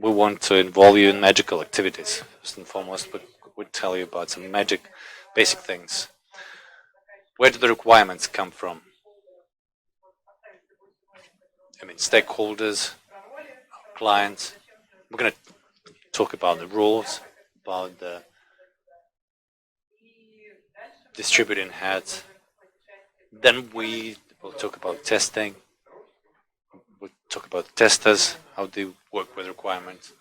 we want to involve you in magical activities. First and foremost, we'll tell you about some basic things. Where do the requirements come from? I mean, stakeholders, clients. We're going to talk about the rules, about the distributing heads. Then we will talk about testing. We'll talk about testers, how they work with requirements.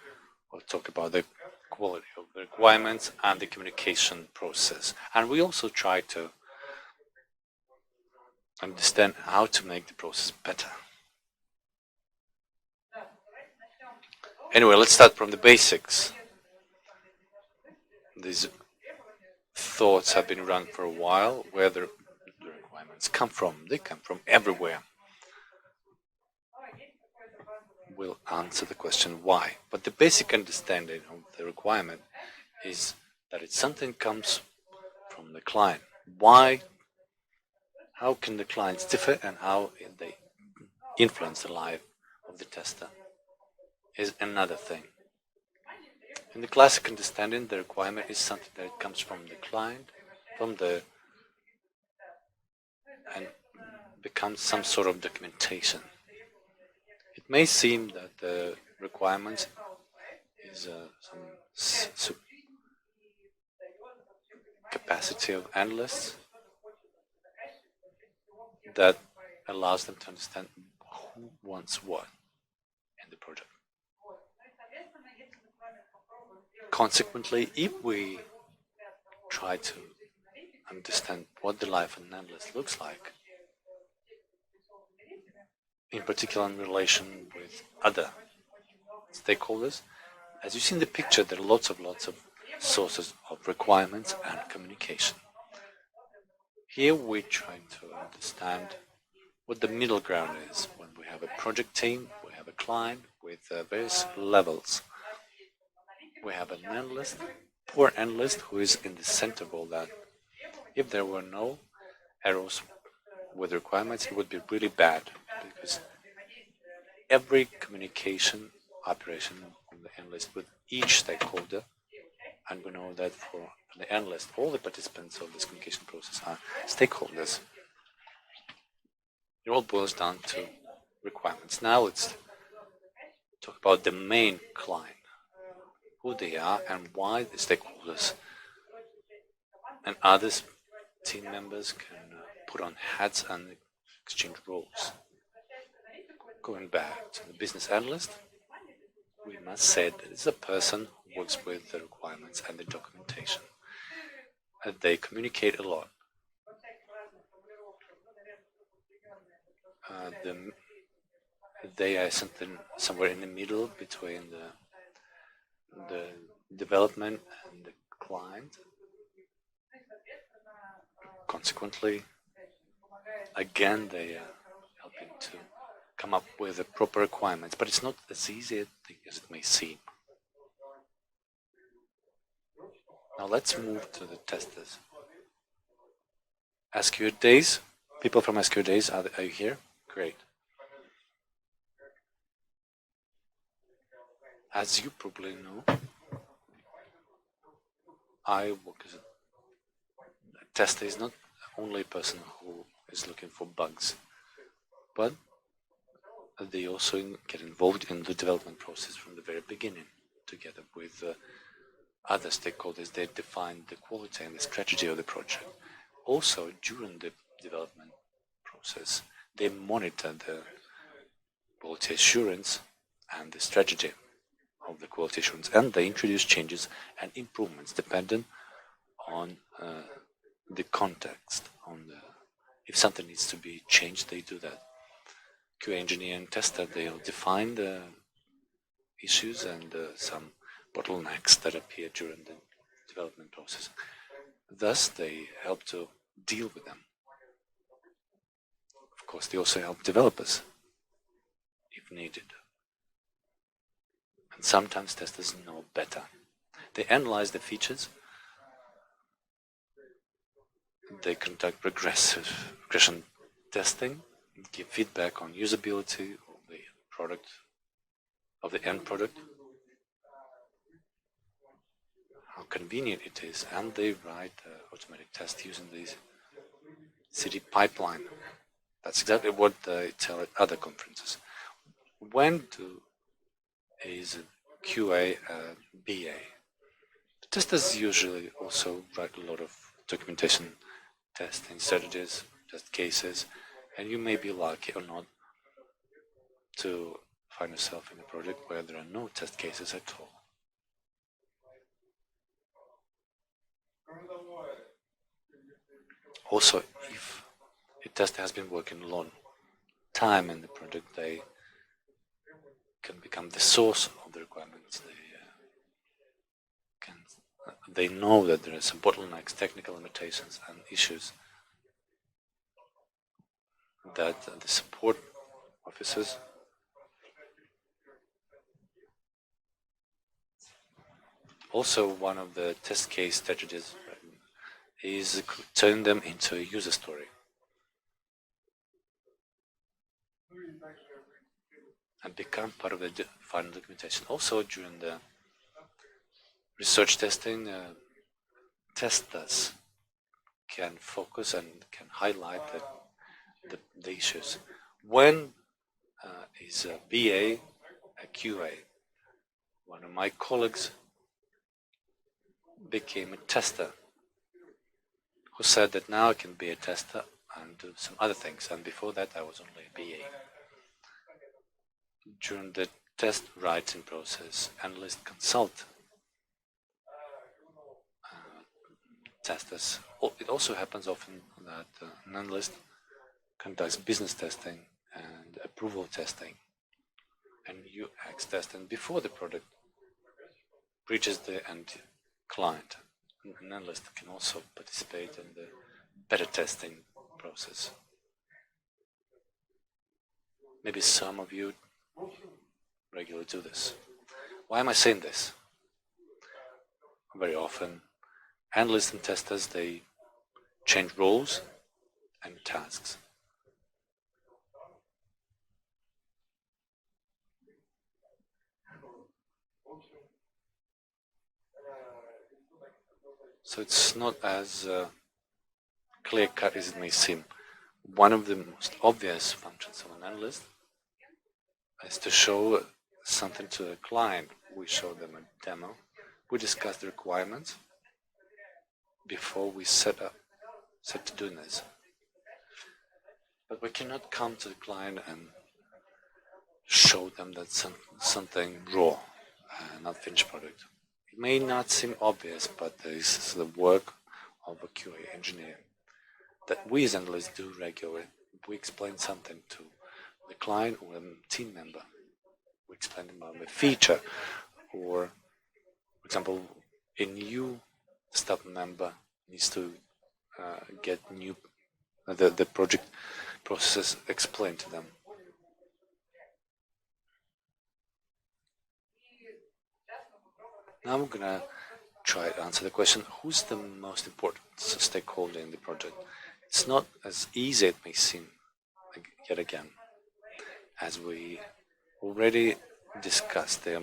We'll talk about the quality of the requirements and the communication process. And we also try to understand how to make the process better. Anyway, let's start from the basics. These thoughts have been around for a while. Where the requirements come from? They come from everywhere. We'll answer the question why. But the basic understanding of the requirement is that it's something comes from the client. Why? How can the clients differ and how they influence the life of the tester is another thing. In the classic understanding, the requirement is something that comes from the client, and becomes some sort of documentation. It may seem that the requirement is some capacity of analysts that allows them to understand who wants what in the project. Consequently, if we try to understand what the life of an analyst looks like, in particular in relation with other stakeholders, as you see in the picture, there are lots of sources of requirements and communication. Here we try to understand what the middle ground is when we have a project team, we have a client with various levels. We have an analyst, poor analyst, who is in the center of all that. If there were no errors with requirements, it would be really bad, because every communication operation of the analyst with each stakeholder, and we know that for the analyst, all the participants of this communication process are stakeholders. It all boils down to requirements. Now let's talk about the main client, who they are and why the stakeholders and others, team members, can put on hats and exchange roles. Going back to the business analyst, we must say that it's a person who works with the requirements and the documentation. And they communicate a lot. They are somewhere in the middle between the development and the client. Consequently, again, they are helping to come up with the proper requirements, but it's not as easy as it may seem. Now let's move to the testers. SQL Days, people from SQL Days, are you here? Great. As you probably know, I work as a tester. Is not only a person who is looking for bugs, but they also get involved in the development process from the very beginning, together with other stakeholders. They define the quality and the strategy of the project. Also, during the development process, they monitor the quality assurance and the strategy of the quality assurance, and they introduce changes and improvements depending on the context. If something needs to be changed, they do that. QA engineer and tester, they'll define the issues and some bottlenecks that appear during the development process. Thus, they help to deal with them. Of course, they also help developers if needed. And sometimes testers know better. They analyze the features. They conduct regression testing, give feedback on usability of the product, of the end product. convenient it is, and they write automatic tests using this CD pipeline. That's exactly what they tell at other conferences. When is QA BA? The testers usually also write a lot of documentation, testing strategies, test cases, and you may be lucky or not to find yourself in a project where there are no test cases at all. Also, if a tester has been working a long time in the project, they can become the source of the requirements. They know that there are some bottlenecks, technical limitations, and issues that the support officers also. One of the test case strategies is turn them into a user story and become part of the final documentation. Also, during the research testing, testers can focus and can highlight the issues. When is a BA a QA? One of my colleagues became a tester who said that now I can be a tester and do some other things, and before that I was only a BA. During the test writing process, Analyst consult testers. It also happens often that an Analyst conducts business testing and approval testing and UX testing before the product reaches the end client. An Analyst can also participate in the beta testing process. Maybe some of you regularly do this. Why am I saying this? Very often, analysts and testers, they change roles and tasks. So it's not as clear-cut as it may seem. One of the most obvious functions of an analyst is to show something to the client. We show them a demo. We discuss the requirements before we set to doing this. But we cannot come to the client and show them that something raw, not finished product. It may not seem obvious, but this is the work of a QA engineer that we as analysts do regularly. We explain something to the client or a team member. We explain about a feature, or, for example, a new staff member needs to get the project processes explained to them. Now I'm going to try to answer the question, who's the most important stakeholder in the project? It's not as easy as it may seem, yet again. As we already discussed, there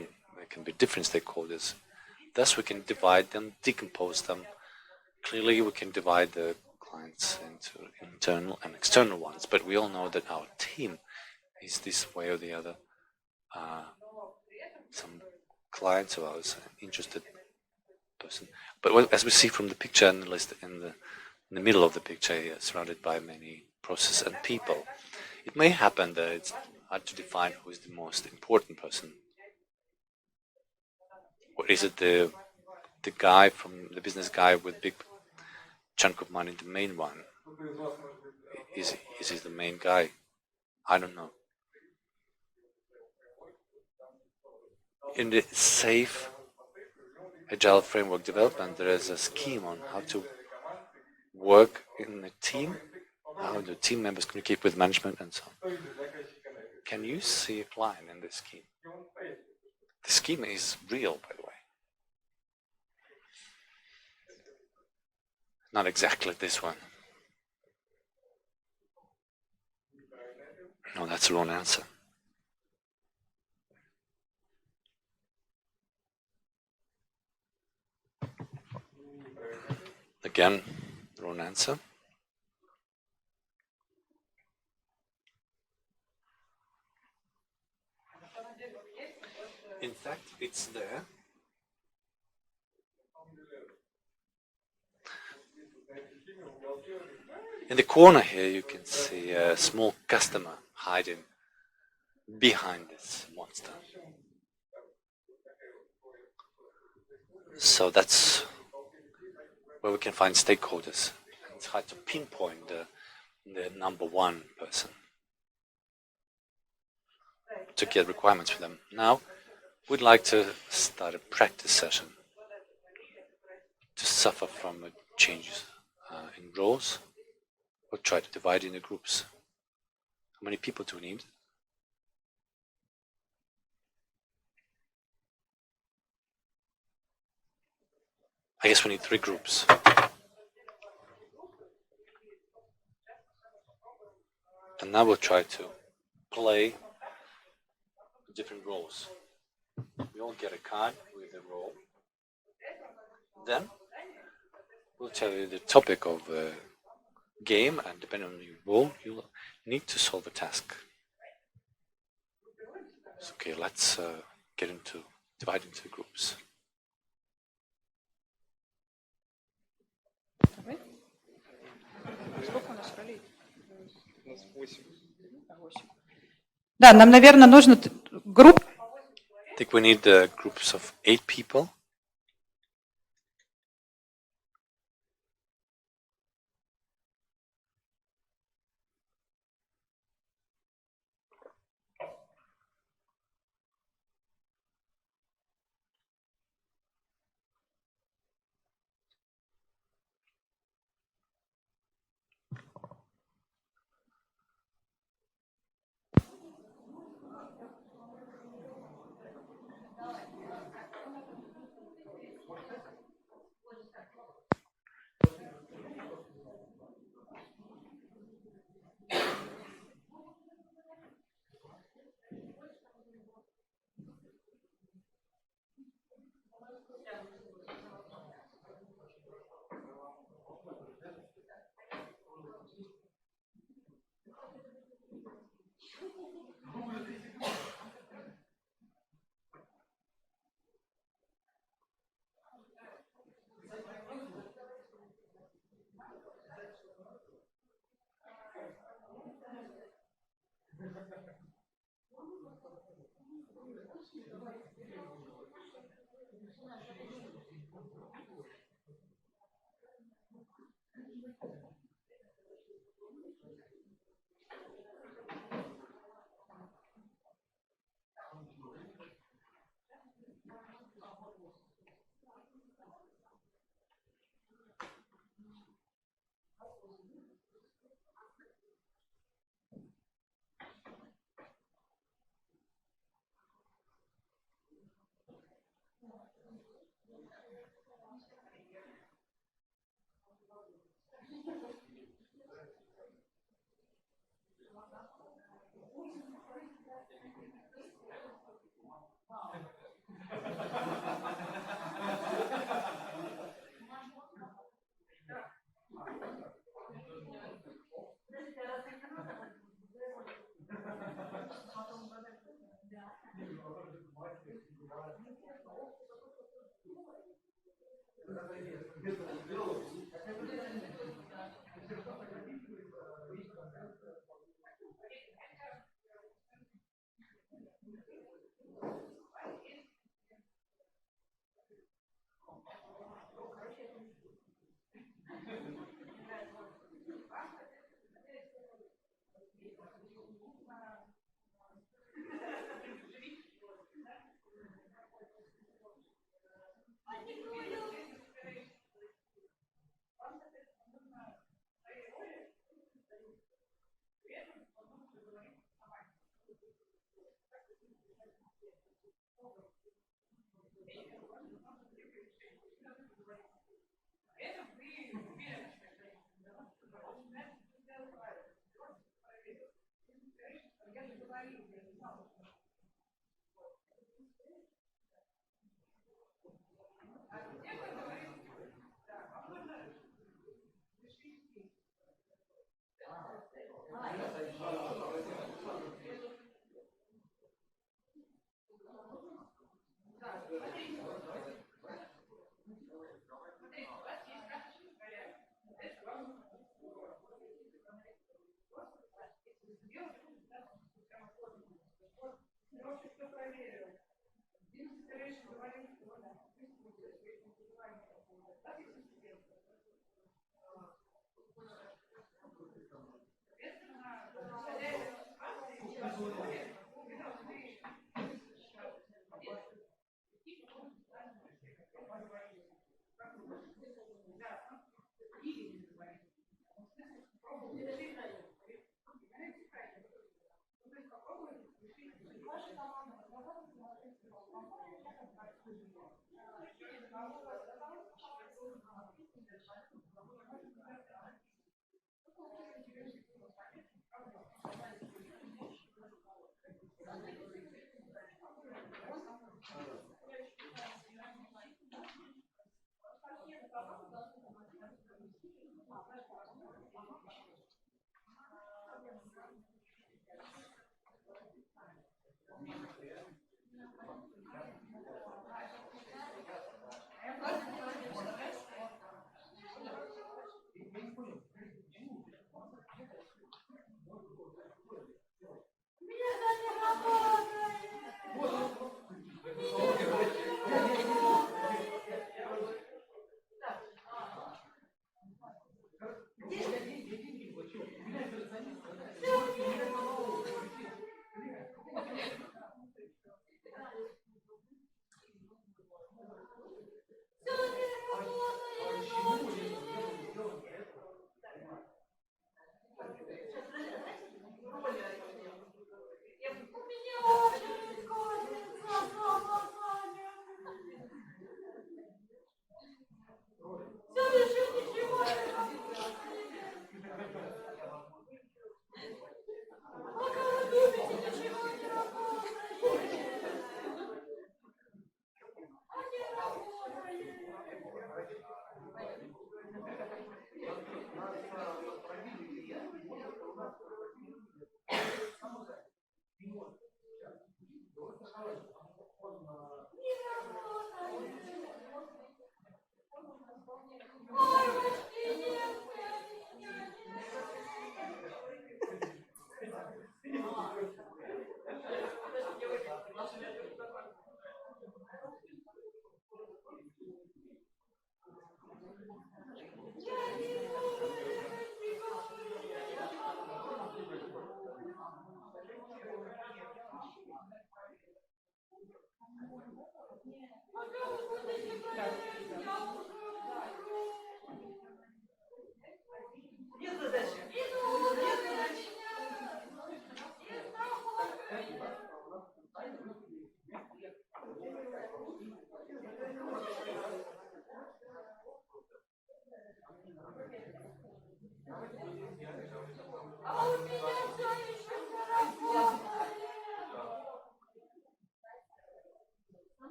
can be different stakeholders. Thus we can divide them, decompose them. Clearly we can divide the clients into internal and external ones, but we all know that our team is this way or the other. Some clients of ours, an interested person. But as we see from the picture, Analyst in the middle of the picture here, surrounded by many processes and people, it may happen that it's hard to define who is the most important person. Or is it the guy from the business guy with big chunk of money, the main one? Is he the main guy? I don't know. In the safe agile framework development, there is a scheme on how to work in a team, how the team members communicate with management and so on. Can you see a line in this scheme? The scheme is real, by the way. Not exactly this one. No, that's the wrong answer. again, wrong answer. In fact, it's there. In the corner here, you can see a small customer hiding behind this monster. So that's where we can find stakeholders. It's hard to pinpoint the number one person to get requirements for them. Now, we'd like to start a practice session to suffer from changes in roles. We'll try to divide into groups. How many people do we need? I guess we need 3 groups. And now we'll try to play different roles. We all get a card with a role. Then we'll tell you the topic of the game, and depending on your role, you'll need to solve a task. So, okay, let's divide into groups. Да, нам, наверное, нужно групп. I think we need groups of 8 people.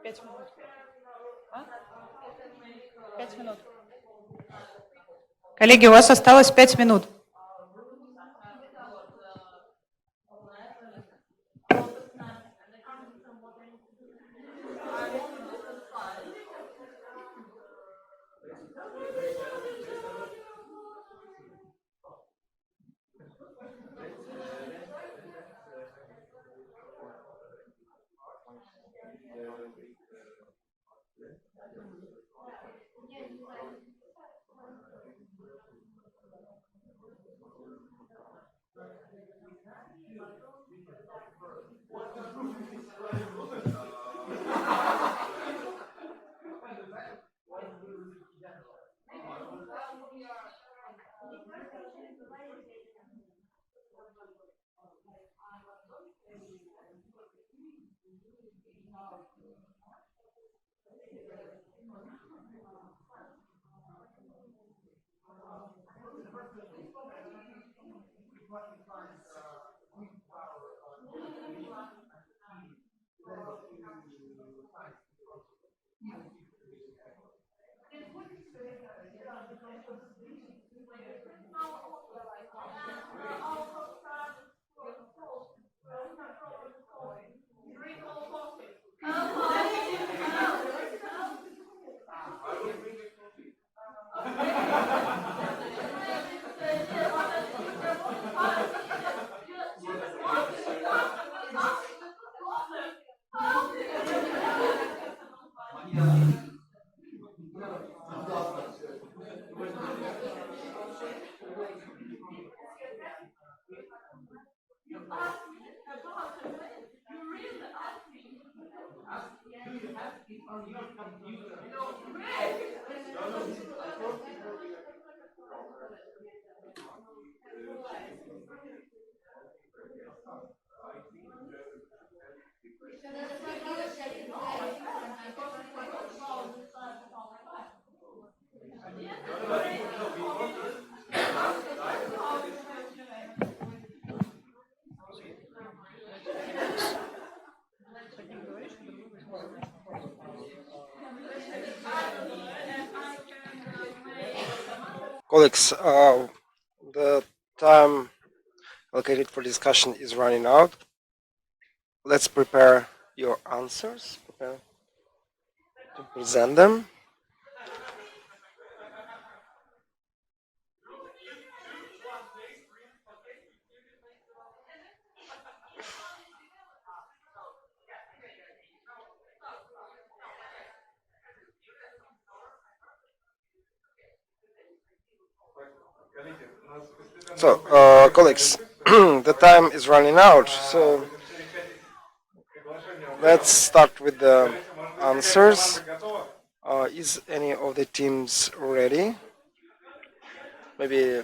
5 минут. А? 5 минут. Коллеги, у вас осталось 5 минут. Colleagues, the time allocated for discussion is running out. Let's prepare your answers, prepare to present them. So, colleagues, the time is running out, so let's start with the answers. Is any of the teams ready? Maybe.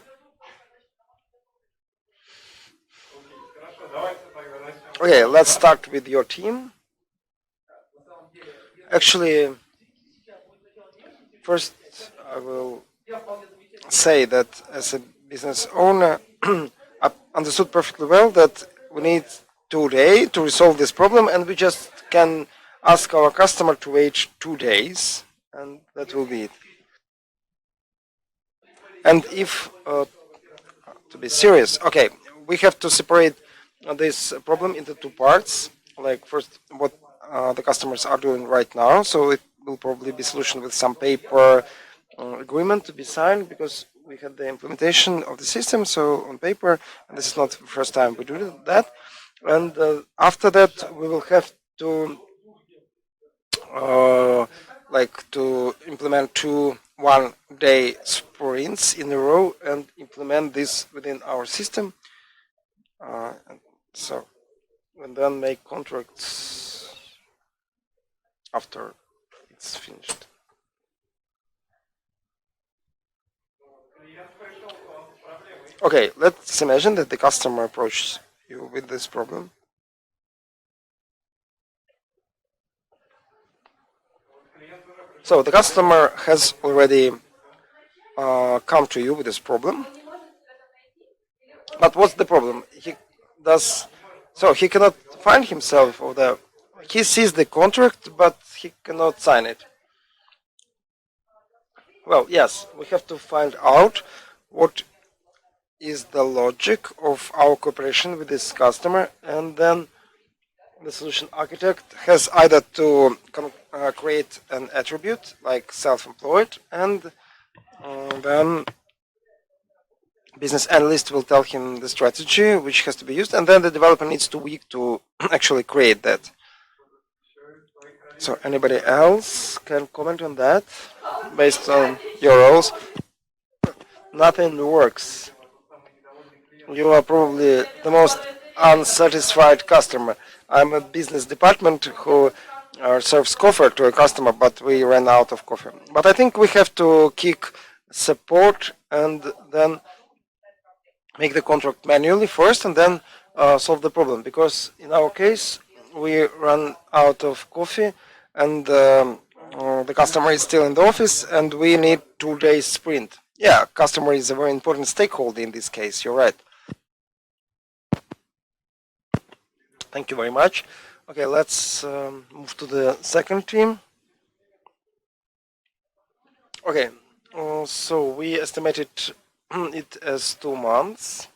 Okay, let's start with your team. Actually, first I will say that as a business owner, I understood perfectly well that we need 2 days to resolve this problem, and we just can ask our customer to wait 2 days, and that will be it. And if, to be serious, okay, we have to separate this problem into 2 parts. Like first, what the customers are doing right now, so it will probably be solution with some paper agreement to be signed, because we had the implementation of the system, so on paper, and this is not the first time we do that. And after that, we will have to to implement 2 one-day sprints in a row and implement this within our system. And then make contracts after it's finished. Okay, let's imagine that the customer approaches you with this problem. So the customer has already come to you with this problem. But what's the problem? He cannot find himself or he sees the contract, but he cannot sign it. Well, yes, we have to find out what is the logic of our cooperation with this customer, and then the solution architect has either to create an attribute like self-employed, and then business analyst will tell him the strategy which has to be used, and then the developer needs 2 weeks to actually create that. So anybody else can comment on that based on your roles? Nothing works. You are probably the most unsatisfied customer. I'm a business department who serves coffee to a customer, but we ran out of coffee. But I think we have to kick support and then make the contract manually first, and then solve the problem. Because in our case, we run out of coffee, and the customer is still in the office, and we need 2 days sprint. Yeah, customer is a very important stakeholder in this case. You're right. Thank you very much. Okay, let's move to the second team. Okay, so we estimated it as 2 months.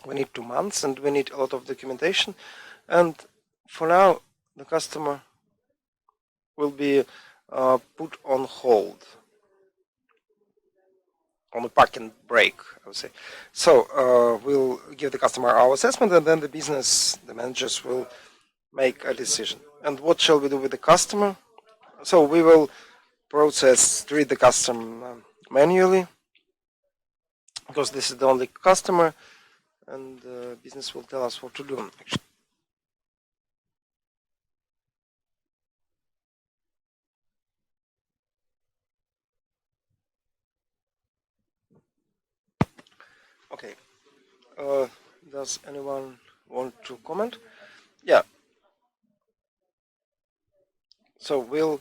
We need 2 months and we need a lot of documentation. And for now, the customer will be put on hold, on a parking break, I would say. So we'll give the customer our assessment and then the managers will make a decision. And what shall we do with the customer? So we will treat the customer manually, because this is the only customer, and business will tell us what to do. Okay. Does anyone want to comment? Yeah. So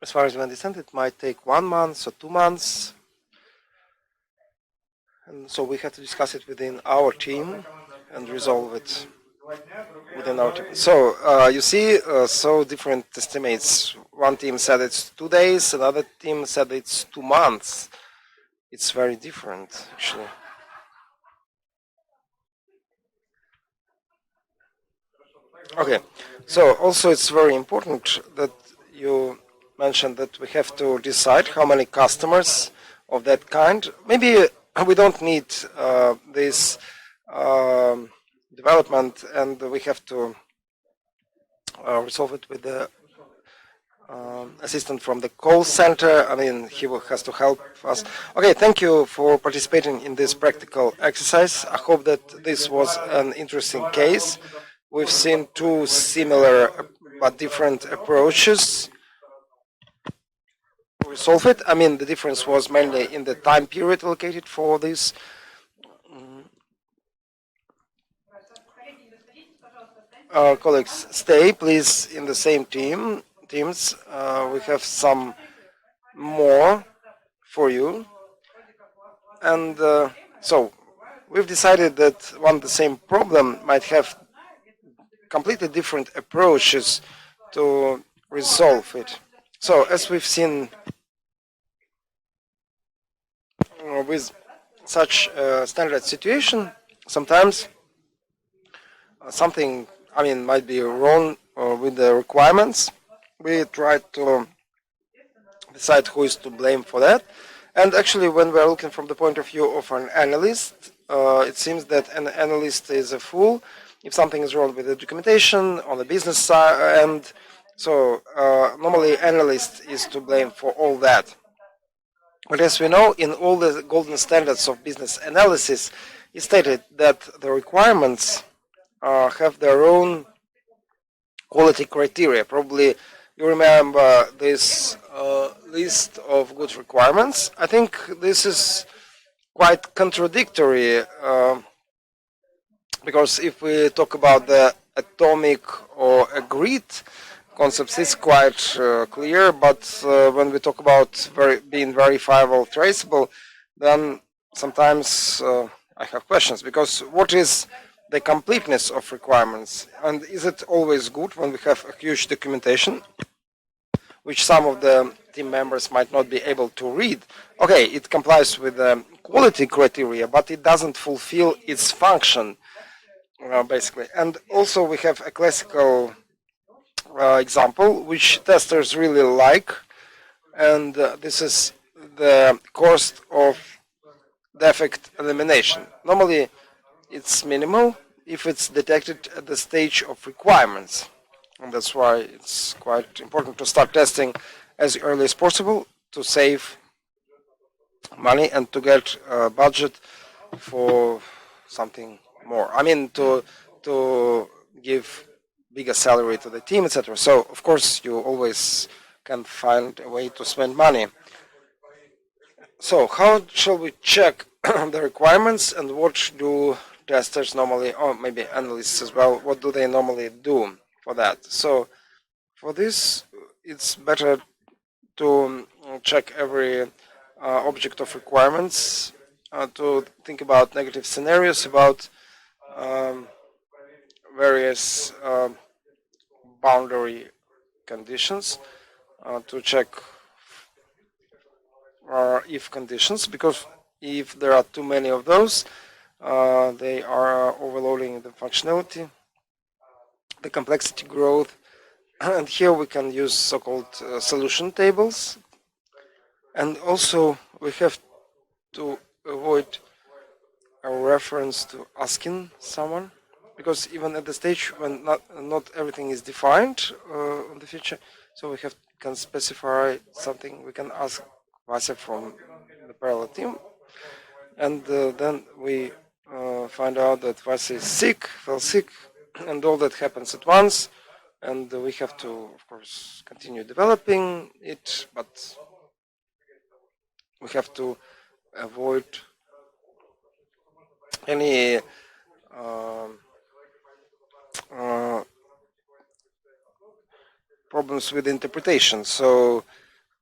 as far as we understand, it might take 1 month or 2 months. And so we have to discuss it within our team and resolve it within our team. So you see, so different estimates. One team said it's 2 days, another team said it's 2 months. It's very different, actually. Okay, so also it's very important that you mentioned that we have to decide how many customers of that kind. Maybe we don't need this development, and we have to resolve it with the assistant from the call center. I mean, has to help us. Okay, thank you for participating in this practical exercise. I hope that this was an interesting case. We've seen 2 similar but different approaches to resolve it. I mean, the difference was mainly in the time period allocated for this. Colleagues, stay please in the same teams. We have some more for you. And so we've decided that the same problem might have completely different approaches to resolve it. So as we've seen with such a standard situation, sometimes something might be wrong with the requirements. We try to decide who is to blame for that. And actually, when we're looking from the point of view of an analyst, it seems that an analyst is a fool if something is wrong with the documentation on the business side. And so normally analyst is to blame for all that. But as we know, in all the golden standards of business analysis, it's stated that the requirements have their own quality criteria. Probably you remember this list of good requirements. I think this is quite contradictory, because if we talk about the atomic or agreed concepts, it's quite clear, but when we talk about being verifiable, traceable, then sometimes I have questions, because what is the completeness of requirements, and is it always good when we have a huge documentation which some of the team members might not be able to read? Okay, it complies with the quality criteria, but it doesn't fulfill its function, basically. And also we have a classical example which testers really like, and this is the cost of defect elimination. Normally it's minimal if it's detected at the stage of requirements, and that's why it's quite important to start testing as early as possible to save money and to get a budget for something more. To give bigger salary to the team, etc. So of course you always can find a way to spend money. So how shall we check the requirements, and what do testers normally, or maybe analysts as well, what do they normally do for that? So for this, it's better to check every object of requirements, to think about negative scenarios, about various boundary conditions, to check if conditions, because if there are too many of those, they are overloading the functionality, the complexity growth, and here we can use so-called solution tables. And also we have to avoid a reference to asking someone, because even at the stage when not everything is defined on the feature, so we can specify something. We can ask Vasya from the parallel team, and then we find out that Vasya is sick, fell sick, and all that happens at once, and we have to, of course, continue developing it, but we have to avoid any problems with interpretation. So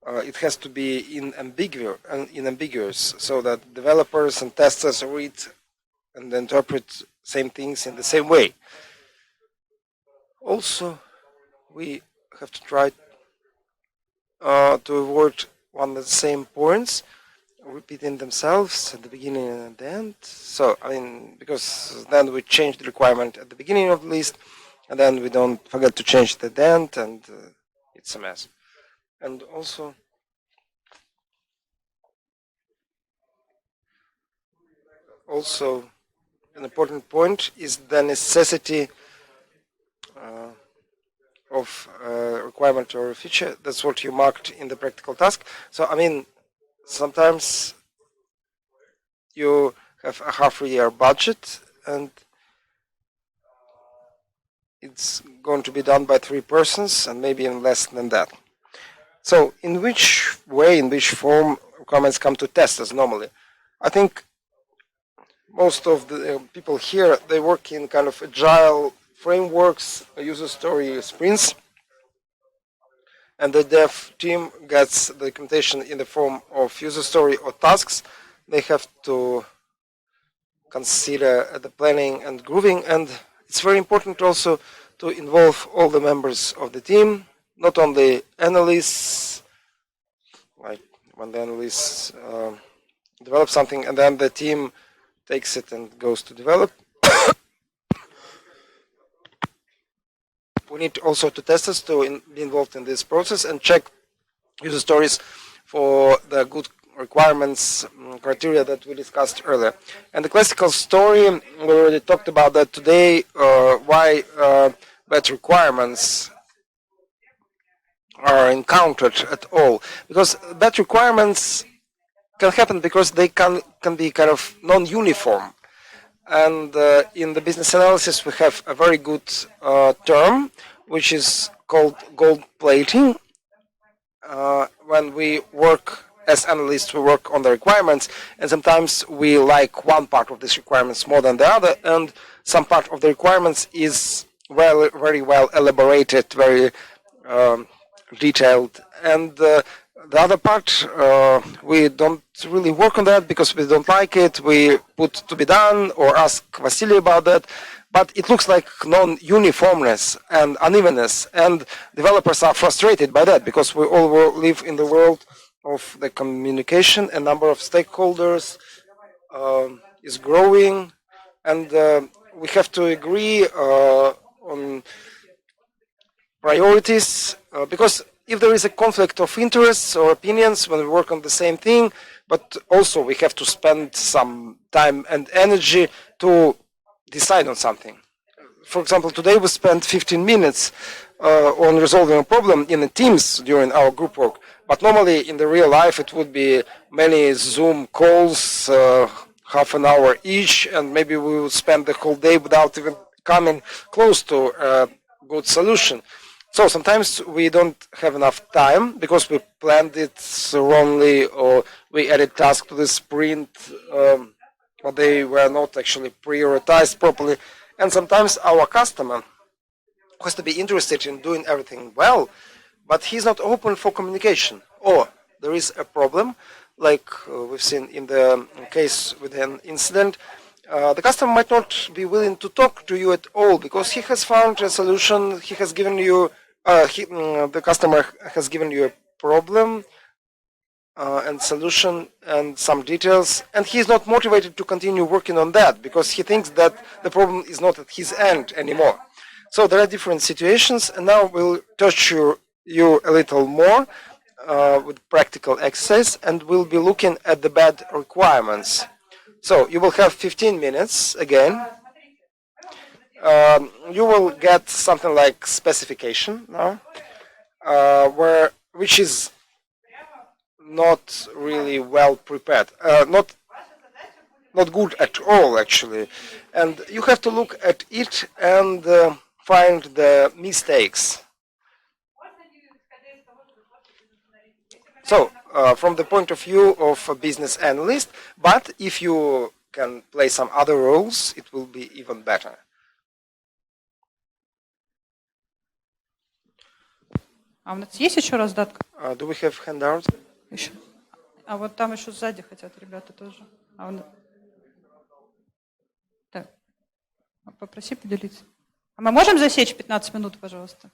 it has to be unambiguous, so that developers and testers read and interpret same things in the same way. Also, we have to try to avoid one of the same points repeating themselves at the beginning and at the end. So, I mean, because then we change the requirement at the beginning of the list, and then we don't forget to change it at the end, and it's a mess. And also, an important point is the necessity of requirement or feature. That's what you marked in the practical task. So, I mean, sometimes you have a half-a-year budget, and it's going to be done by 3 persons, and maybe even less than that. So, in which way, in which form requirements come to testers normally? I think most of the people here, they work in kind of agile frameworks, user story sprints, and the dev team gets the documentation in the form of user story or tasks. They have to consider the planning and grooving, and it's very important also to involve all the members of the team, not only analysts, like when the analysts develop something and then the team takes it and goes to develop. We need also to testers to be involved in this process and check user stories for the good requirements criteria that we discussed earlier. And the classical story, we already talked about that today, why bad requirements are encountered at all. Because bad requirements can happen because they can be kind of non-uniform. And in the business analysis, we have a very good term, which is called gold plating. When we work as analysts, we work on the requirements, and sometimes we like one part of these requirements more than the other, and some part of the requirements is very well elaborated, very detailed, and the other part, we don't really work on that because we don't like it. We put to be done or ask Vasily about that. But it looks like non-uniformness and unevenness. And developers are frustrated by that because we all live in the world of the communication. A number of stakeholders is growing. And we have to agree on priorities because if there is a conflict of interests or opinions when we work on the same thing, but also we have to spend some time and energy to decide on something. For example, today we spent 15 minutes on resolving a problem in the Teams during our group work, but normally in the real life it would be many Zoom calls, half an hour each, and maybe we would spend the whole day without even coming close to a good solution. So sometimes we don't have enough time because we planned it wrongly or we added tasks to the sprint, but they were not actually prioritized properly. And sometimes our customer has to be interested in doing everything well, but he's not open for communication. or there is a problem, like we've seen in the case with an incident, the customer might not be willing to talk to you at all because he has found a solution, he has given you, the customer has given you a problem and solution and some details, and he is not motivated to continue working on that because he thinks that the problem is not at his end anymore. So there are different situations, and now we'll touch you a little more with practical exercise, and we'll be looking at the bad requirements. So you will have 15 minutes again. You will get something like specification now, which is not really well prepared, not good at all actually, and you have to look at it and find the mistakes. So from the point of view of a business analyst, but if you can play some other roles, it will be even better. А у нас есть еще раздатка? Do we have handouts? Еще. А вот там еще сзади хотят ребята тоже. Так. Попроси поделиться. А мы можем засечь 15 минут, пожалуйста?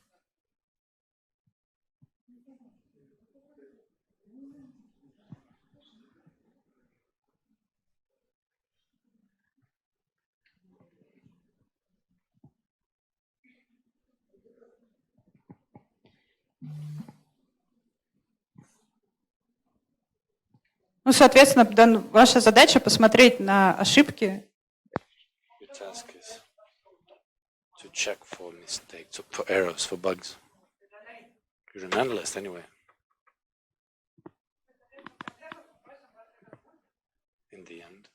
Ну, соответственно, ваша задача посмотреть на ошибки. Your task is to check for mistakes, for errors, for bugs. You're an analyst anyway. In the end,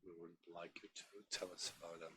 we would like you to tell us about them.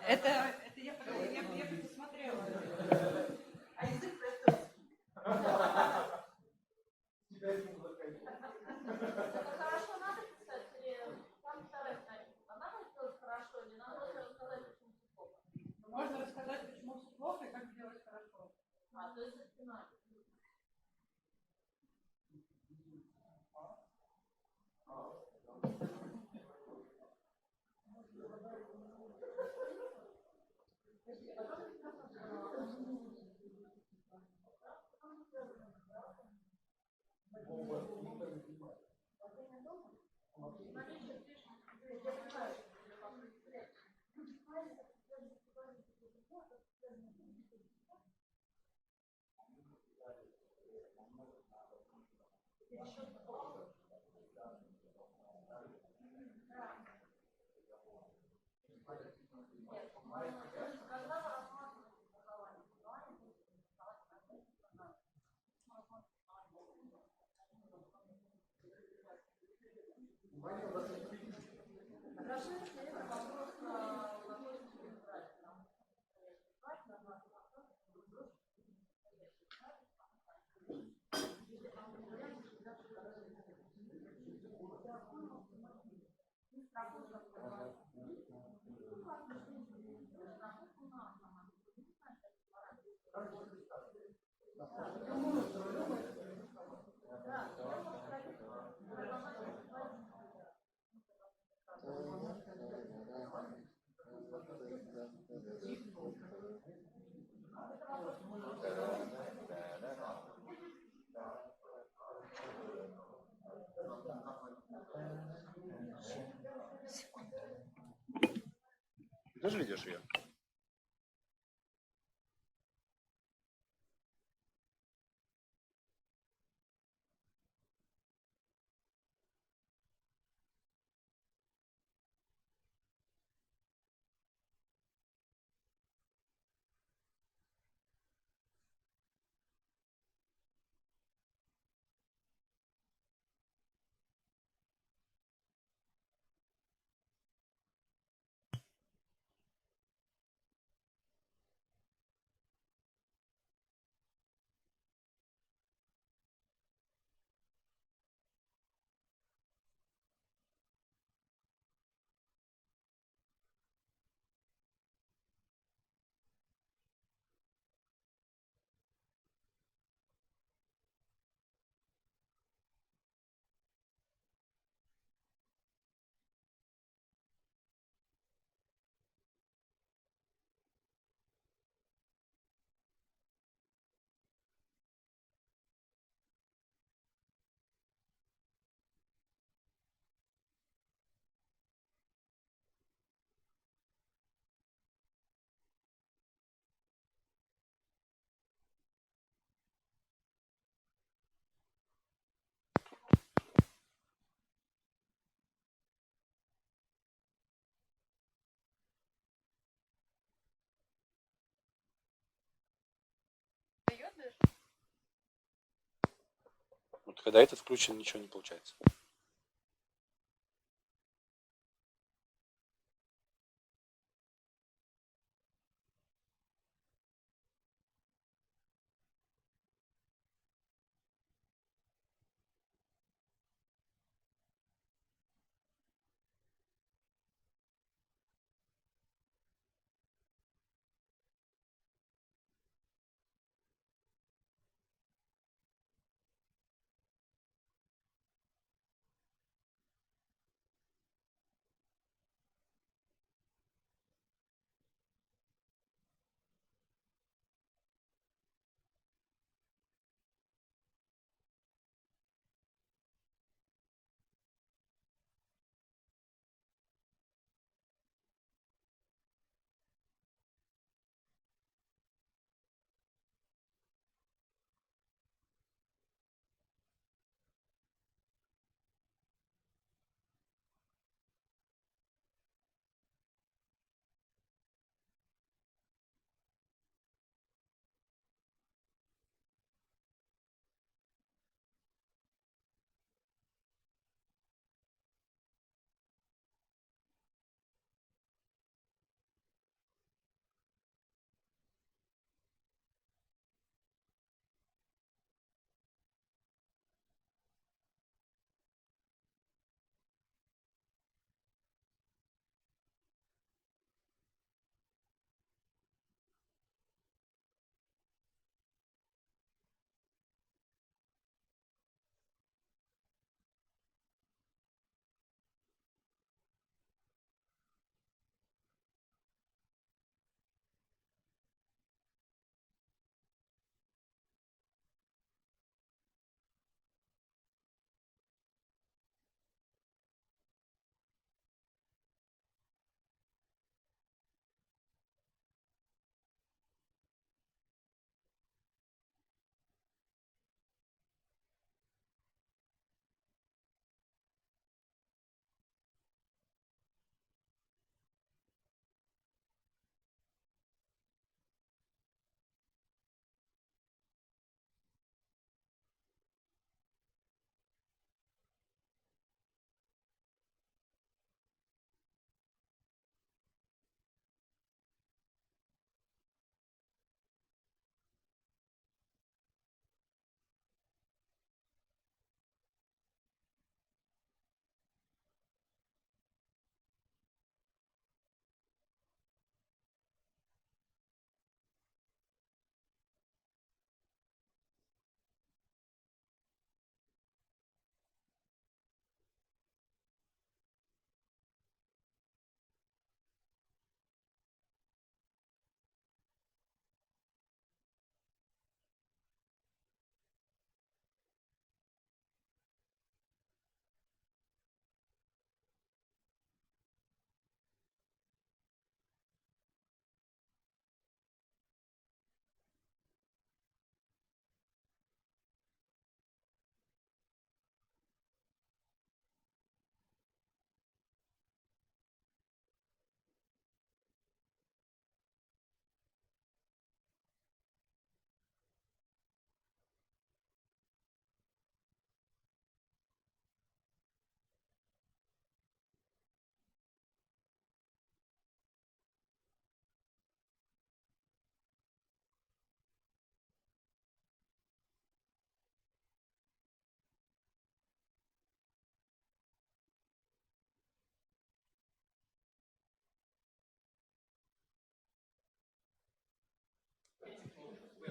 Это я посмотрела. А язык хорошо надо писать или там вторая страница? Надо сделать хорошо или надо рассказать, почему все плохо? Можно рассказать, почему все плохо и как сделать хорошо. То есть это финал. Ты тоже ведешь ее? Вот когда этот включен, ничего не получается.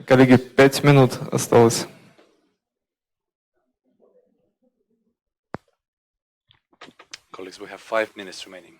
Коллеги, 5 минут осталось. Colleagues, we have 5 minutes remaining.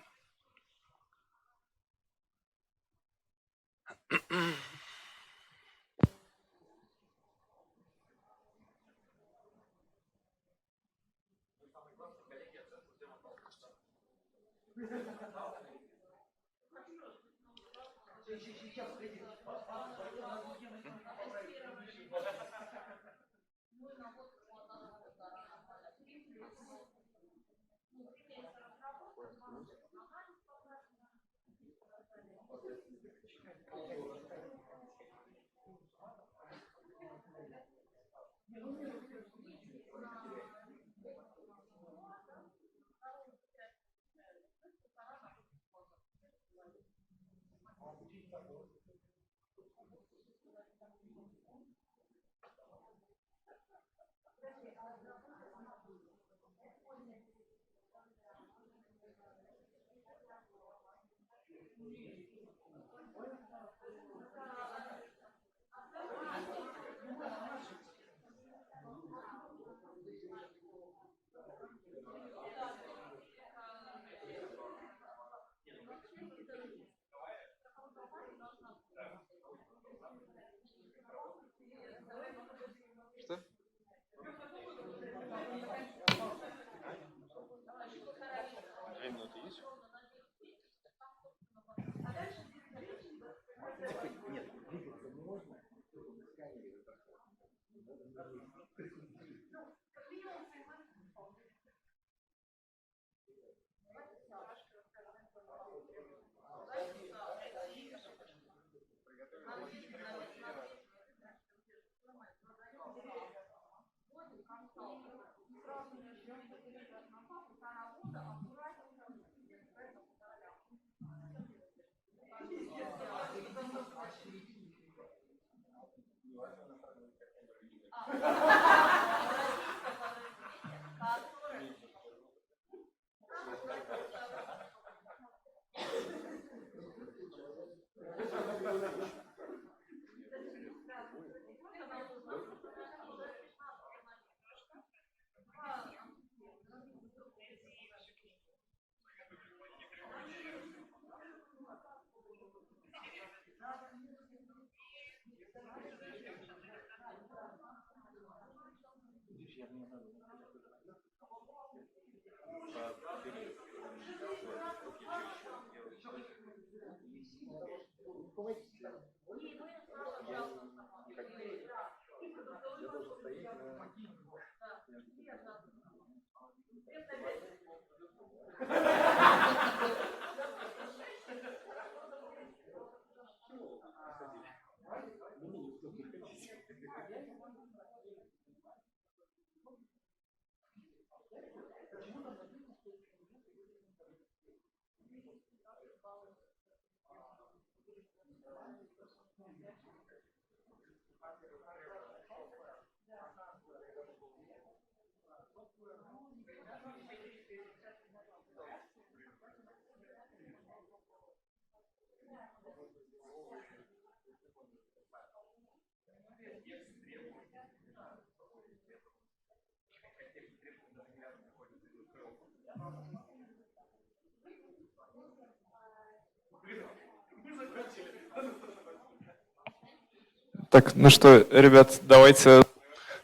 Так, ну что, ребят, давайте...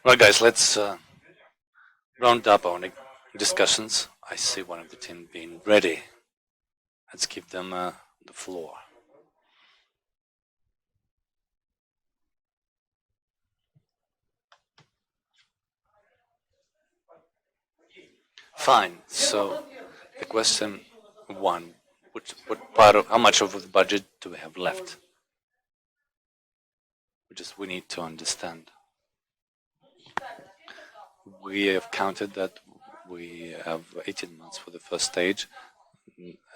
Well, guys, let's round up our discussions. I see one of the team being ready. Let's give them the floor. Fine. So the question one: what part of how much of the budget do we have left? We need to understand. We have counted that we have 18 months for the first stage.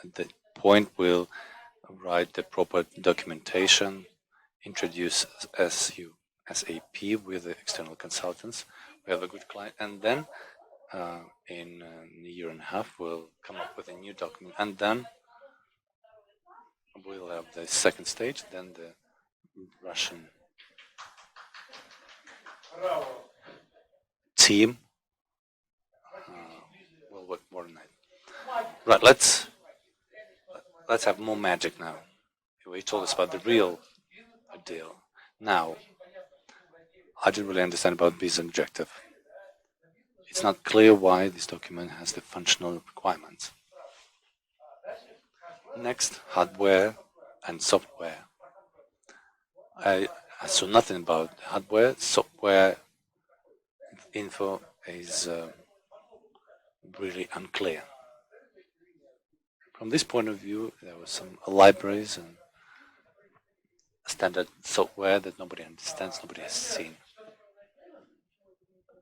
At that point, we'll write the proper documentation, introduce SAP with the external consultants. We have a good client, and then in a year and a half, we'll come up with a new document, and then we'll have the second stage, then the Russian team will work more than that. Right, let's have more magic now. We told us about the real deal. Now, I didn't really understand about this objective. It's not clear why this document has the functional requirements. Next, hardware and software. I saw nothing about hardware. Software info is really unclear. From this point of view, there were some libraries and standard software that nobody understands, nobody has seen.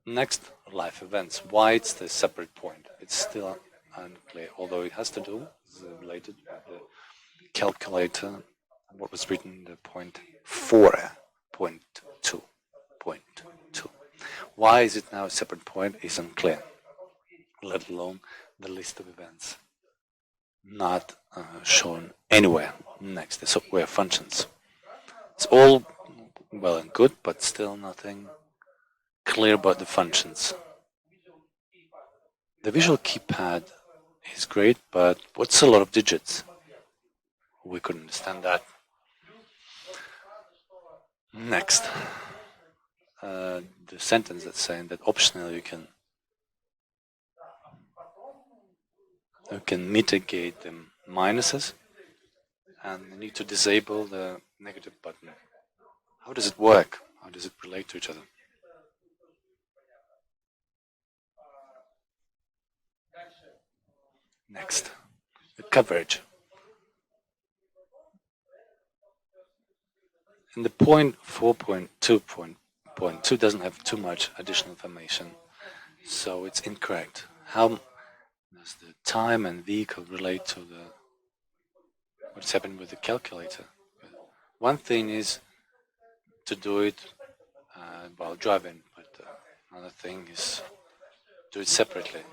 Next, life events. Why it's the separate point? It's still unclear, although it has to do, it's related with the calculator, what was written in the point 4.2.2. Why is it now a separate point is unclear, let alone the list of events. Not shown anywhere. Next, the software functions. It's all well and good, but still nothing clear about the functions. The visual keypad is great, but what's a lot of digits? We couldn't understand that. Next, the sentence that's saying that optionally you can mitigate the minuses and you need to disable the negative button. How does it work? How does it relate to each other? Next, the coverage. And the point 4.2.2 doesn't have too much additional information, so it's incorrect. How does the time and vehicle relate to what's happening with the calculator? One thing is to do it while driving, but another thing is do it separately.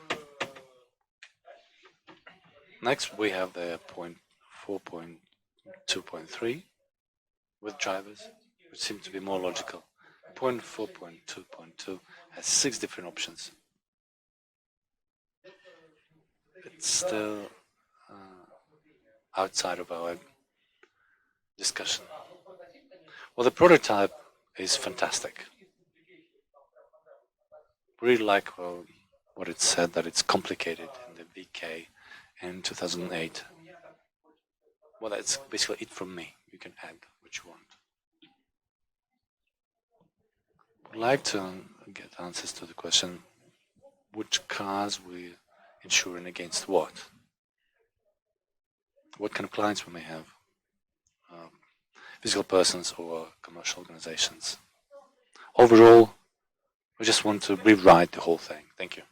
Next, we have the point 4.2.3 with drivers, which seem to be more logical. Point 4.2.2 has 6 different options. It's still outside of our discussion. Well, the prototype is fantastic. Really like what it said, that it's complicated in the VK in 2008. Well, that's basically it from me. You can add what you want. I'd like to get answers to the question, which cars we insuring against what? What kind of clients we may have? Physical persons or commercial organizations. Overall, we just want to rewrite the whole thing. Thank you.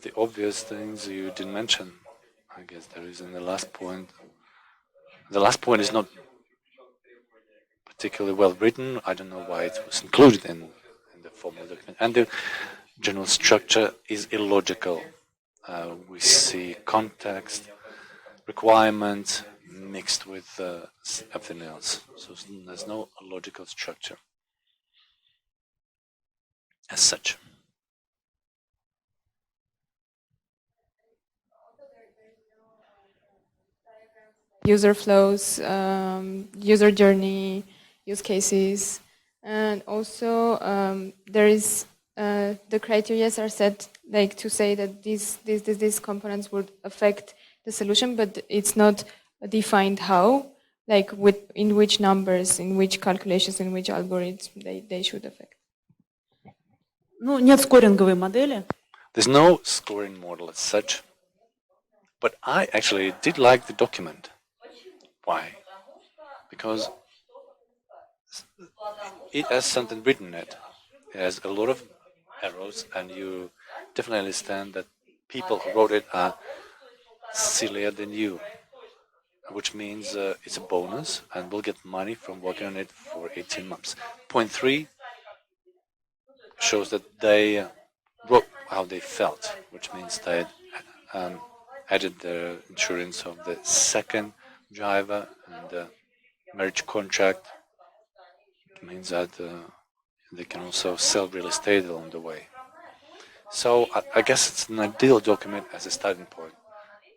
The obvious things you didn't mention, I guess there is in the last point. The last point is not particularly well written. I don't know why it was included in the formal document. And the general structure is illogical. We see context, requirements mixed with everything else. So there's no logical structure as such. User flows, user journey, use cases, and also there is the criteria are set like to say that these components would affect the solution, but it's not defined how, like in which numbers, in which calculations, in which algorithms they should affect. Ну, нет скоринговой модели. There's no scoring model as such, but I actually did like the document. Why? Because it has something written in it. It has a lot of errors, and you definitely understand that people who wrote it are sillier than you, which means it's a bonus, and we'll get money from working on it for 18 months. Point 3 shows that they wrote how they felt, which means they added the insurance of the second driver and the marriage contract means that they can also sell real estate along the way. So I guess it's an ideal document as a starting point.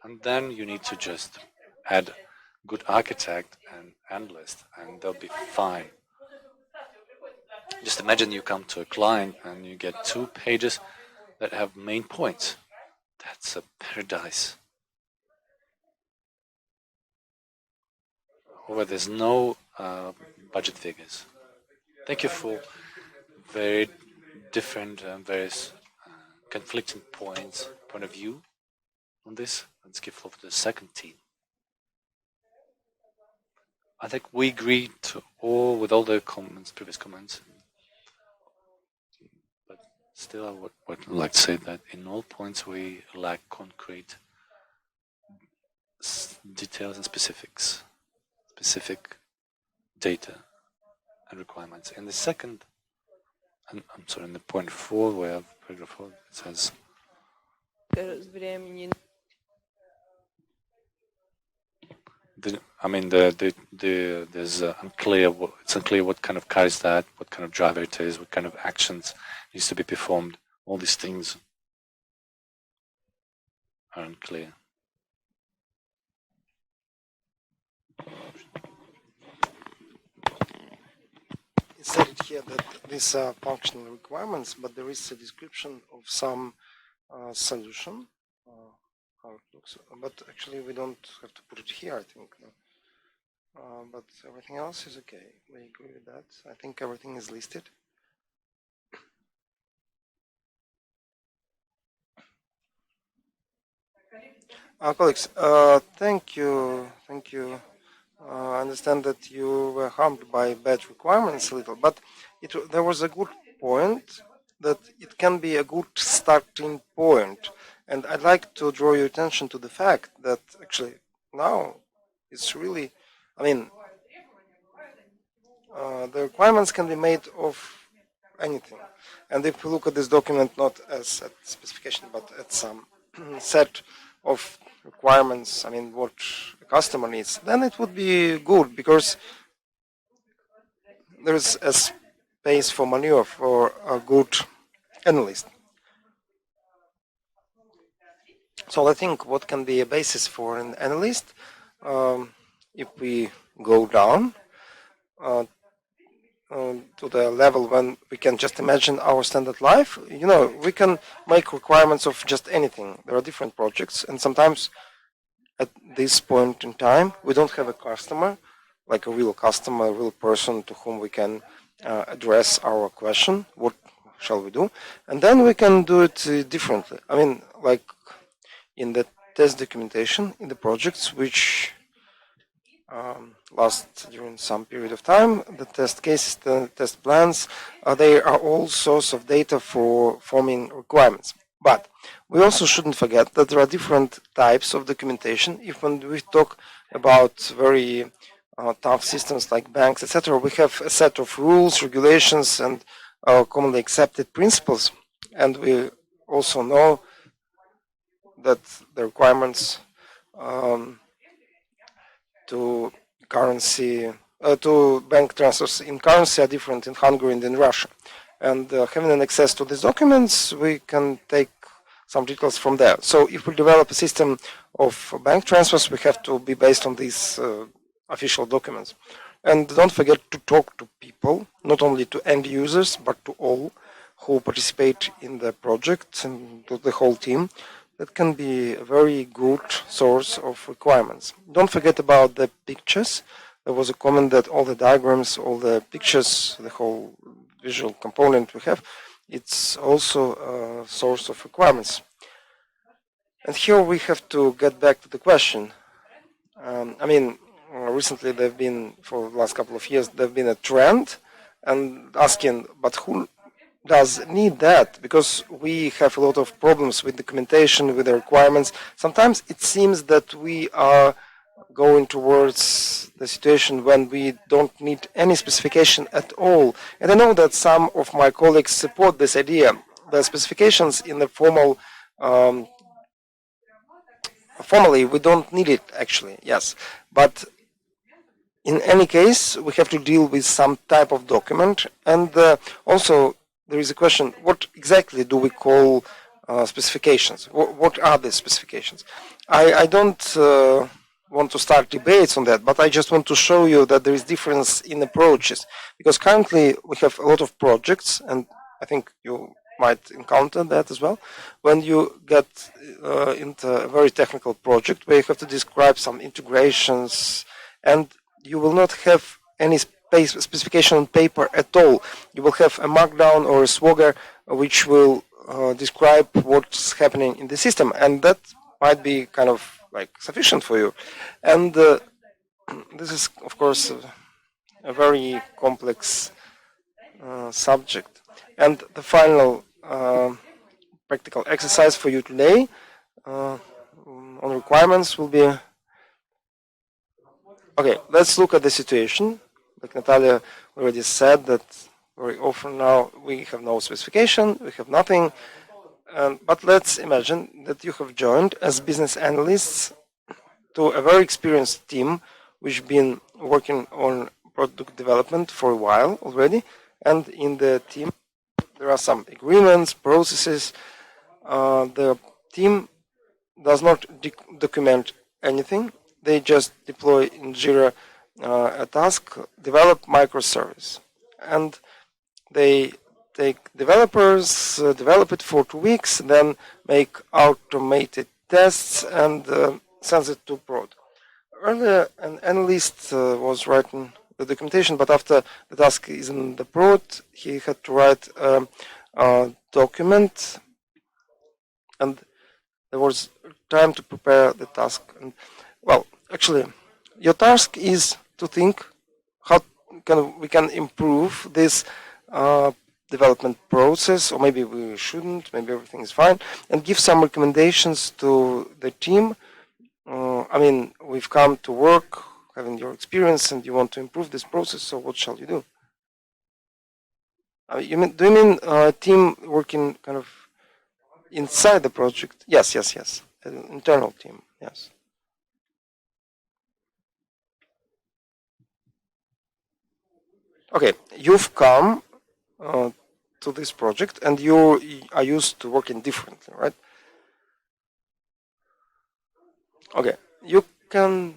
And then you need to just add good architect and analyst, and they'll be fine. Just imagine you come to a client and you get 2 pages that have main points. That's a paradise. Where there's no budget figures. Thank you for very different and various conflicting point of view on this. Let's give floor to the second team. I think we agree with all the comments, previous comments. But still, I would like to say that in all points we lack concrete details and specifics, specific data and requirements. In the second, I'm sorry, in the point 4, we have paragraph 4, it says there's unclear. It's unclear what kind of car is that, what kind of driver it is, what kind of actions needs to be performed. All these things are unclear. It said it here that these are functional requirements, but there is a description of some solution, how it looks. But actually, we don't have to put it here, I think. But everything else is okay. We agree with that. I think everything is listed. Colleagues, thank you. I understand that you were harmed by bad requirements a little, but there was a good point that it can be a good starting point. And I'd like to draw your attention to the fact that actually now it's really, the requirements can be made of anything. And if we look at this document not as a specification, but at some set of requirements, what a customer needs, then it would be good because there is a space for maneuver for a good analyst. So I think what can be a basis for an analyst, if we go down to the level when we can just imagine our standard life, we can make requirements of just anything. There are different projects, and sometimes at this point in time, we don't have a customer, like a real customer, a real person to whom we can address our question, what shall we do? And then we can do it differently. Like in the test documentation, in the projects which last during some period of time, the test cases, the test plans, they are all source of data for forming requirements. But we also shouldn't forget that there are different types of documentation. If when we talk about very tough systems like banks, etc., we have a set of rules, regulations, and commonly accepted principles. And we also know that the requirements to currency, to bank transfers in currency are different in Hungary and in Russia. And having an access to these documents, we can take some details from there. So if we develop a system of bank transfers, we have to be based on these official documents. And don't forget to talk to people, not only to end users, but to all who participate in the project and to the whole team. That can be a very good source of requirements. Don't forget about the pictures. There was a comment that all the diagrams, all the pictures, the whole visual component we have, it's also a source of requirements. And here we have to get back to the question. Recently there've been, for the last couple of years, there've been a trend and asking, but who does need that? Because we have a lot of problems with documentation, with the requirements. Sometimes it seems that we are going towards the situation when we don't need any specification at all. And I know that some of my colleagues support this idea. The specifications in the formal formally we don't need it actually, yes, but in any case we have to deal with some type of document, and also there is a question: what exactly do we call specifications? What are the specifications? I don't want to start debates on that, but I just want to show you that there is difference in approaches, because currently we have a lot of projects, and I think you might encounter that as well, when you get into a very technical project where you have to describe some integrations, and you will not have any specification on paper at all. You will have a markdown or a swagger which will describe what's happening in the system, and that might be kind of like sufficient for you. And this is, of course, a very complex subject. And the final practical exercise for you today on requirements will be, okay, let's look at the situation. Like Natalya already said, that very often now we have no specification, we have nothing. But let's imagine that you have joined as business analysts to a very experienced team which been working on product development for a while already, and in the team there are some agreements, processes. The team does not document anything. They just deploy in Jira a task, develop microservice, and they take developers, develop it for 2 weeks, then make automated tests and sends it to prod. Earlier, an analyst was writing the documentation, but after the task is in the prod, he had to write a document, and there was time to prepare the task. And, well, actually, your task is to think how we can improve this development process, or maybe we shouldn't, maybe everything is fine, and give some recommendations to the team. I mean, we've come to work having your experience and you want to improve this process, so what shall you do? Do you mean a team working kind of inside the project? Yes, an internal team, yes. Okay, you've come to this project and you are used to working differently, right? Okay, you can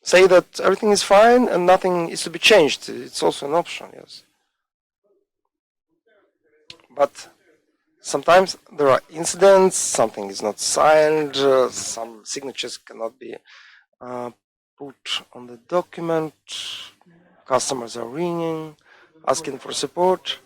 say that everything is fine and nothing is to be changed. It's also an option, yes. But sometimes there are incidents, something is not signed, some signatures cannot be put on the document, customers are ringing, asking for support.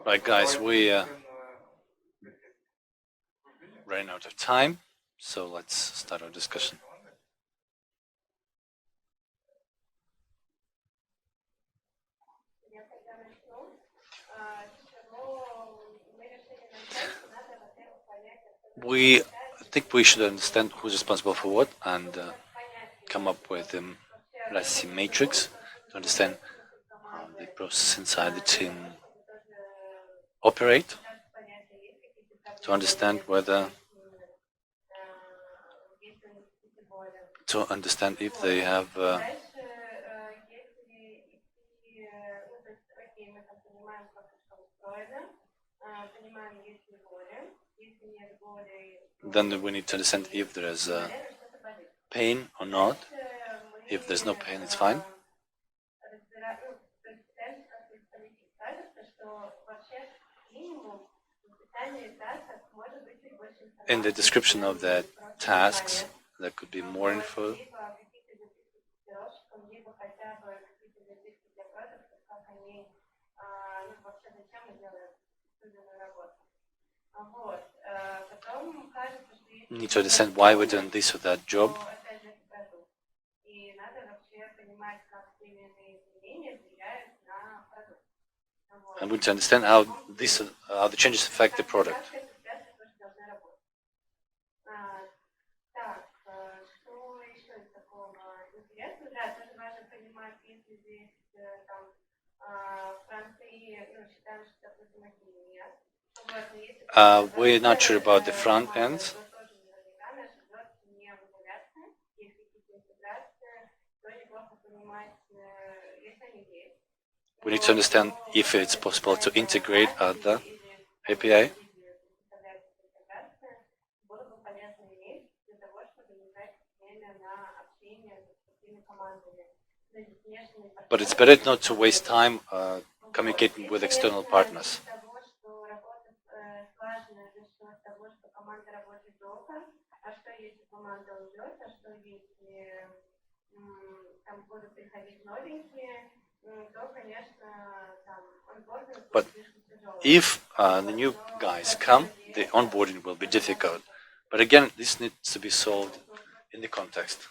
Right, guys, we ran out of time, so let's start our discussion. I think we should understand who's responsible for what and come up with a matrix to understand how the process inside the team operate, to understand if they have then we need to understand if there is pain or not. If there's no pain, it's fine. In the description of the tasks, there could be more info. You need to understand why we're doing this or that job. And we need to understand how the changes affect the product. We're not sure about the front end. We need to understand if it's possible to integrate other API. But it's better not to waste time communicating with external partners. But if the new guys come, the onboarding will be difficult. But again, this needs to be solved in the context.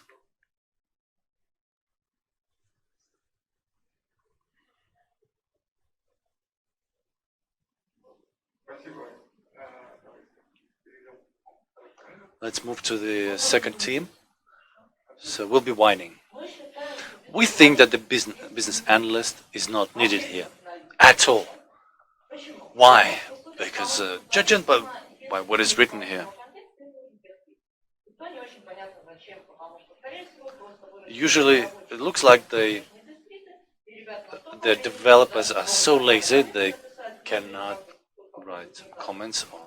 Let's move to the second team. So we'll be whining. We think that the business analyst is not needed here at all. Why? Because judging by what is written here, usually it looks like the developers are so lazy they cannot write comments or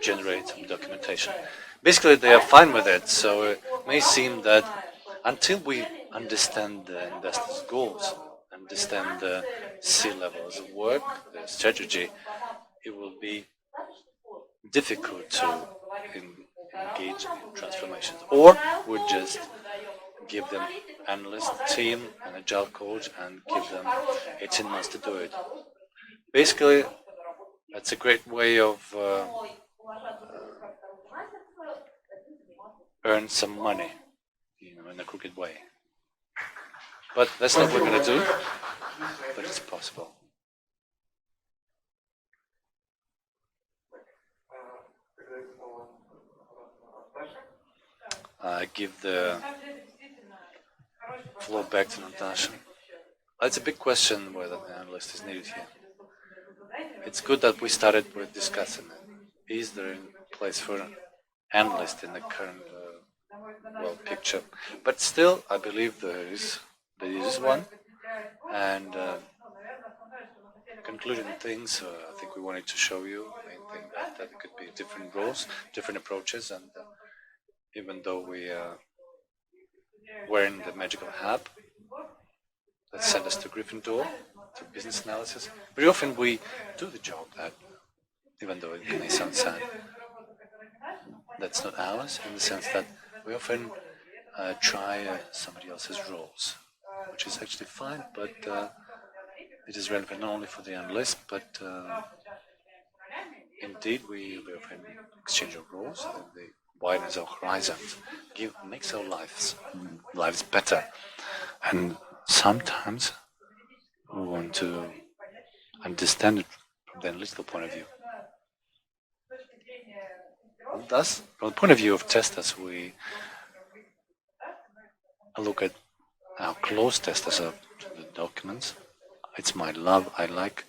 generate documentation. Basically, they are fine with it, so it may seem that until we understand the investor's goals, understand the C-levels of work, the strategy, it will be difficult to engage in transformations. Or we just give them analyst team, an agile coach, and give them 18 months to do it. Basically, that's a great way of earn some money, in a crooked way. But that's not what we're going to do, but it's possible. I give the floor back to Natasha. It's a big question whether the analyst is needed here. It's good that we started with discussing it. Is there a place for an analyst in the current world picture? But still, I believe there is one. And concluding things, I think we wanted to show you. I think that there could be different roles, different approaches, and even though we are wearing the magical hat that sent us to Gryffindor, to business analysis, very often we do the job that, even though it may sound sad, that's not ours, in the sense that we often try somebody else's roles, which is actually fine, but it is relevant not only for the analyst, but Indeed, we have an exchange of roles, and they widens our horizons, makes our lives better. And sometimes we want to understand it from the analytical point of view. Thus, from the point of view of testers, we look at how close testers are to the documents. It's my love. I like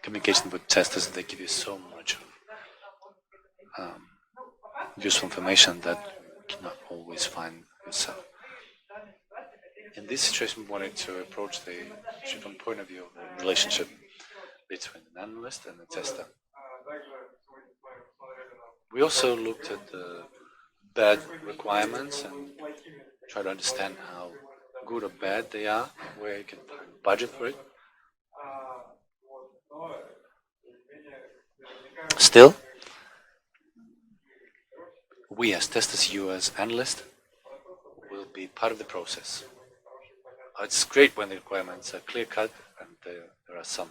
communication with testers. They give you so much useful information that you cannot always find yourself. In this situation, we wanted to approach the issue from the point of view of the relationship between an analyst and the tester. We also looked at the bad requirements and try to understand how good or bad they are, where you can find budget for it. Still, we as testers, you as analysts, will be part of the process. It's great when the requirements are clear-cut and there are some.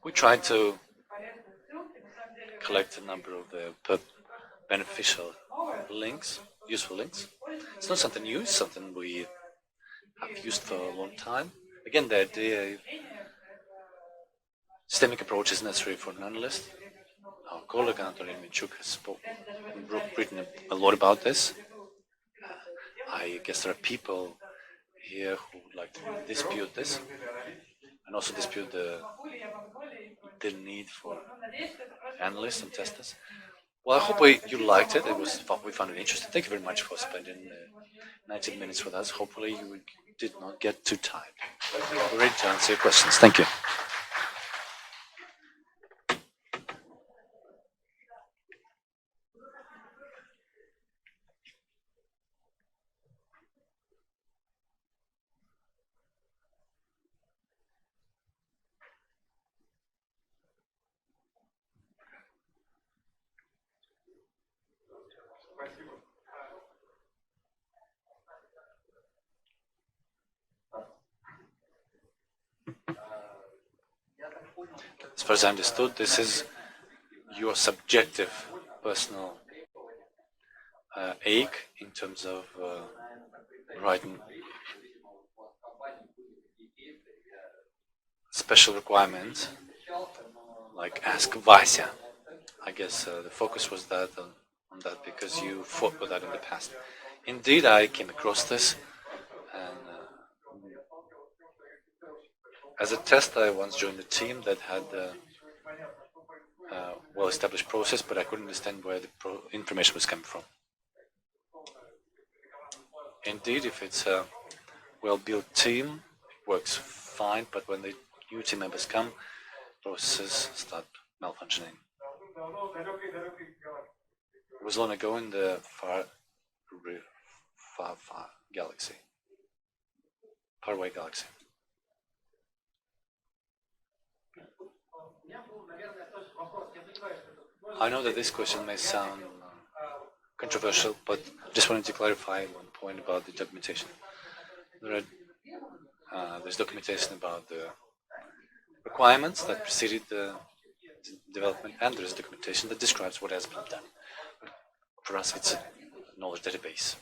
We try to collect a number of the beneficial links, useful links. It's not something new, it's something we have used for a long time. Again, the idea of systemic approach is necessary for an analyst. Our colleague Natalya has written a lot about this. I guess there are people here who would like to dispute this and also dispute the need for analysts and testers. Well, I hope you liked it. We found it interesting. Thank you very much for spending 90 minutes with us. Hopefully you did not get too tired. We're ready to answer your questions. Thank you. As far as I understood, this is your subjective personal ache in terms of writing special requirements, like ask Vasya. I guess the focus was that on that because you fought with that in the past. Indeed, I came across this, and as a tester, I once joined a team that had a well-established process, but I couldn't understand where the information was coming from. Indeed, if it's a well-built team, it works fine, but when the new team members come, processes start malfunctioning. It was long ago in the far galaxy, faraway galaxy. I know that this question may sound controversial, but just wanted to clarify one point about the documentation. There's documentation about the requirements that preceded the development, and there's documentation that describes what has been done. For us, it's a knowledge database.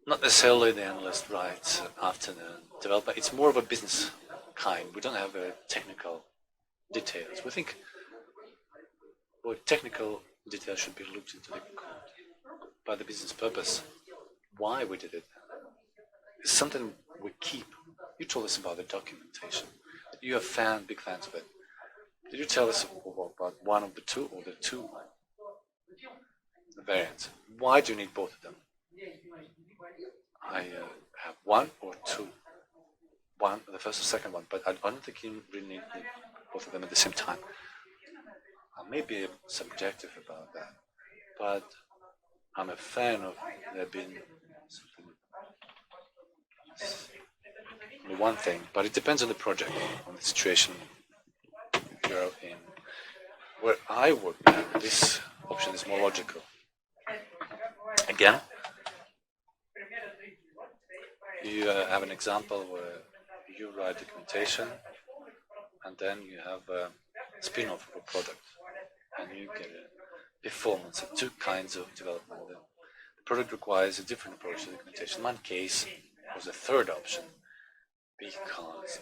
Not necessarily the analyst writes after the developer. It's more of a business kind. We don't have technical details. We think technical details should be looked into the code by the business purpose. Why we did it is something we keep. You told us about the documentation. You are big fans of it. Did you tell us about one of the two or the two variants? Why do you need both of them? I have one or two. One, the first or second one, but I don't think you really need both of them at the same time. I may be subjective about that, but I'm a fan of there being only one thing, but it depends on the project, on the situation you're in. Where I work now, this option is more logical. Again, you have an example where you write documentation, and then you have a spin-off of a product, and you get a performance of two kinds of development. The product requires a different approach to documentation. In one case was a third option, because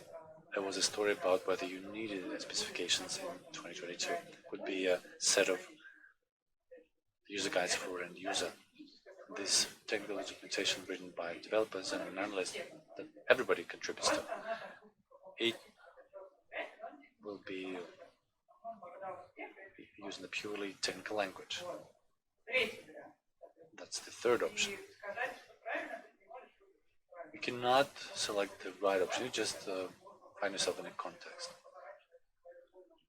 there was a story about whether you needed the specifications in 2022. It could be a set of user guides for end user. This technical documentation written by developers and an analyst that everybody contributes to. It will be using a purely technical language. That's the third option. You cannot select the right option, you just find yourself in a context.